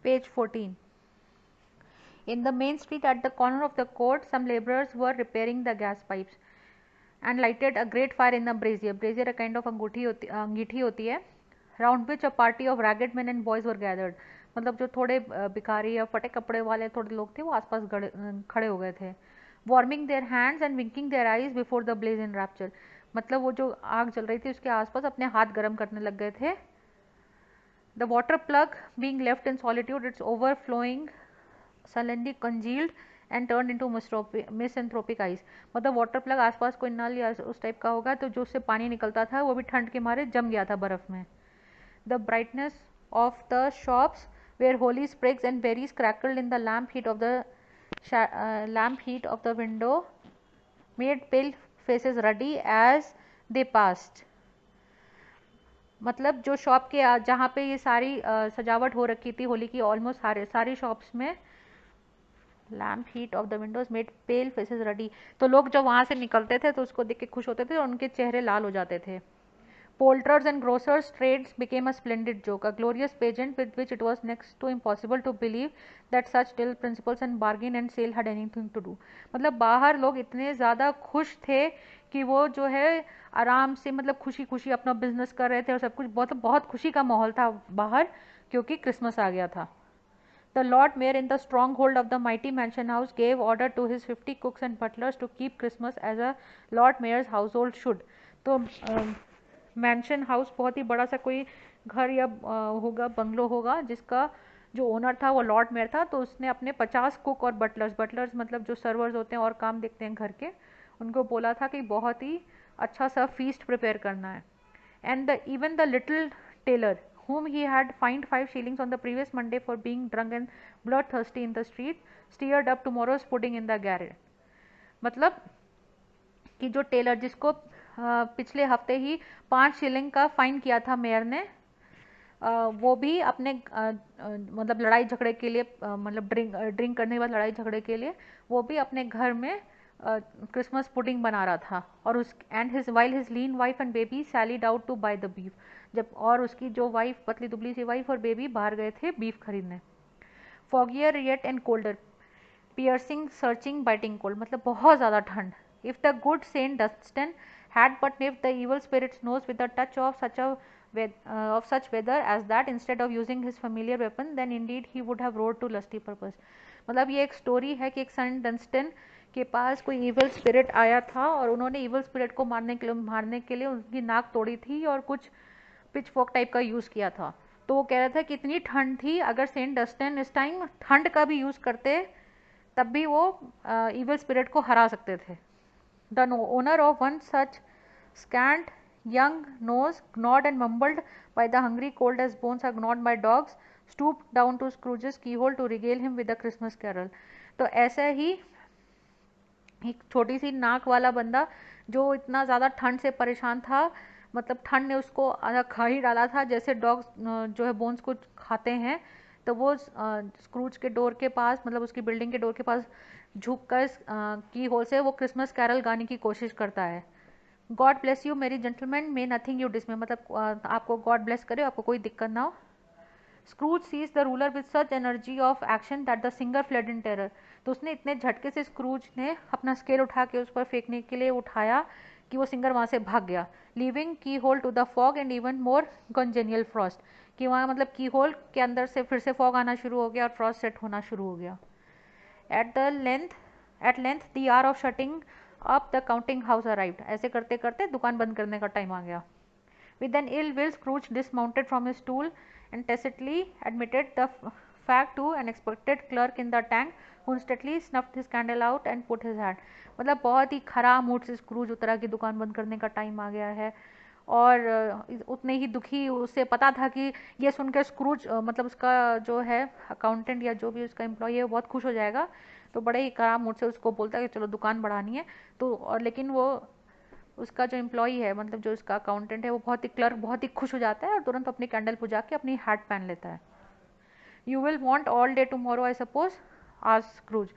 Page 14. In the main street at the corner of the court, some labourers were repairing the gas pipes and lighted a great fire in the brazier. Brazier a kind of अंगीठी होती है, round which a party of ragged men and boys were gathered. मतलब जो थोड़े भिखारी या फटे कपड़े वाले थोड़े लोग थे वो आसपास खड़े हो गए थे. Warming their hands and winking their eyes before the blaze in rapture. मतलब वो जो आग जल रही थी उसके आसपास अपने हाथ गर्म करने लग गए थे. The water plug being left in solitude, its overflowing suddenly congealed and turned into misanthropic ice. मतलब वाटर प्लग आसपास कोई नल या उस टाइप का होगा तो जो उससे पानी निकलता था वो भी ठंड के मारे जम गया था बर्फ में. The brightness of the shops where holy sprigs and berries crackled in the lamp heat of the window made pale faces ruddy as they passed. मतलब जो शॉप के जहाँ पे ये सारी सजावट हो रखी थी होली की, ऑलमोस्ट सारी शॉप्स में lamp heat of the windows made pale faces ruddy. तो लोग जब वहाँ से निकलते थे तो उसको देख के खुश होते थे और उनके चेहरे लाल हो जाते थे. Poulterers and grocers' trades became a splendid joke, a glorious pageant with which it was next to impossible to believe that such dull principles and bargain and sale had anything to do. मतलब बाहर लोग इतने ज़्यादा खुश थे कि वो जो है आराम से मतलब खुशी खुशी अपना बिजनेस कर रहे थे और सब कुछ बहुत बहुत खुशी का माहौल था बाहर क्योंकि क्रिसमस आ गया था. The Lord Mayor in the stronghold of the mighty mansion house gave order to his 50 cooks and butlers to keep Christmas as a Lord Mayor's household should. तो मैंशन हाउस बहुत ही बड़ा सा कोई घर या होगा, बंगलो होगा जिसका जो ओनर था वो लॉर्ड मेयर था. तो उसने अपने 50 कुक और बटलर्स मतलब जो सर्वर्स होते हैं और काम देखते हैं घर के, उनको बोला था कि बहुत ही अच्छा सा फीस्ट प्रिपेयर करना है. And even the little tailor whom he had fined 5 shillings on the previous Monday for being drunk and bloodthirsty in the street stirred up tomorrow's pudding in the garret. मतलब कि जो Taylor जिसको पिछले हफ्ते ही 5 shilling का fine किया था mayor ने, वो भी अपने मतलब लड़ाई झगड़े के लिए मतलब ड्रिंक करने के बाद लड़ाई झगड़े के लिए वो भी अपने घर में क्रिसमस पुडिंग बना रहा था. और उस and his while his lean wife and baby sallied out to buy the beef. जब और उसकी जो वाइफ पतली दुबली सी वाइफ और बेबी बाहर गए थे बीफ खरीदने. Foggier yet and colder, piercing searching biting cold. मतलब बहुत ज़्यादा ठंड. If the good Saint Dunstan had but nipped the evil spirit's nose with a touch of such weather as that instead of using his familiar weapon, then indeed he would have roared to lusty purpose. मतलब ये एक story है कि एक Saint Dustin के पास कोई evil spirit आया था और उन्होंने इवल स्पिरिट को मारने के लिए उनकी नाक तोड़ी थी और कुछ पिच फॉक टाइप का यूज़ किया था. तो वो कह रहा था कि इतनी ठंड थी, अगर सेंट डस्टन इस टाइम ठंड का भी यूज़ करते तब भी वो इवल स्पिरिट को हरा सकते थे. The owner of one such scant young nose, gnawed and mumbled by the hungry cold as bones are gnawed by dogs, stooped down to Scrooge's keyhole to regale him with a Christmas carol. तो ऐसे ही एक छोटी सी नाक वाला बंदा जो इतना ज़्यादा ठंड से परेशान था, मतलब ठंड ने उसको आधा खा ही डाला था जैसे डॉग्स जो है बोन्स को खाते हैं. तो वो स्क्रूज के डोर के पास मतलब उसकी बिल्डिंग के डोर के पास झुक कर की होल से वो क्रिसमस कैरल गाने की कोशिश करता है. गॉड ब्लेस यू मेरी जेंटलमैन, मे नथिंग यू डिसमे. मतलब आपको गॉड ब्लेस करे, आपको कोई दिक्कत ना हो. Scrooge seize the ruler with such energy of action that the singer fled in terror. तो उसने इतने झटके से स्क्रूज ने अपना स्केल उठा के उस पर फेंकने के लिए उठाया कि वो सिंगर वहाँ से भाग गया. Leaving keyhole to the fog and even more congenial frost. कि वहाँ मतलब की होल के अंदर से फिर से फॉग आना शुरू हो गया और फ्रॉस्ट सेट होना शुरू हो गया. At length the hour of shutting up the counting house arrived. ऐसे करते करते दुकान बंद करने का टाइम आ गया. With an ill will Scrooge dismounted from his stool and tacitly admitted the fact to an expected clerk in the tank, who instantly snuffed his candle out and put his hand. मतलब बहुत ही खराब mood से screws उतरा कि दुकान बंद करने का टाइम आ गया है. और उतने ही दुखी, उसे पता था कि ये सुनकर स्क्रूज मतलब उसका जो है अकाउंटेंट या जो भी उसका एम्प्लॉय है वो बहुत खुश हो जाएगा. तो बड़े ही खराब मूड से उसको बोलता है कि चलो दुकान बढ़ानी है. तो और लेकिन वो उसका जो एम्प्लॉय है मतलब जो उसका अकाउंटेंट है वो बहुत ही क्लर्क बहुत ही खुश हो जाता है और तुरंत अपनी कैंडल बुझा के अपनी हैट पहन लेता है. You will want all day tomorrow I suppose, asked screws.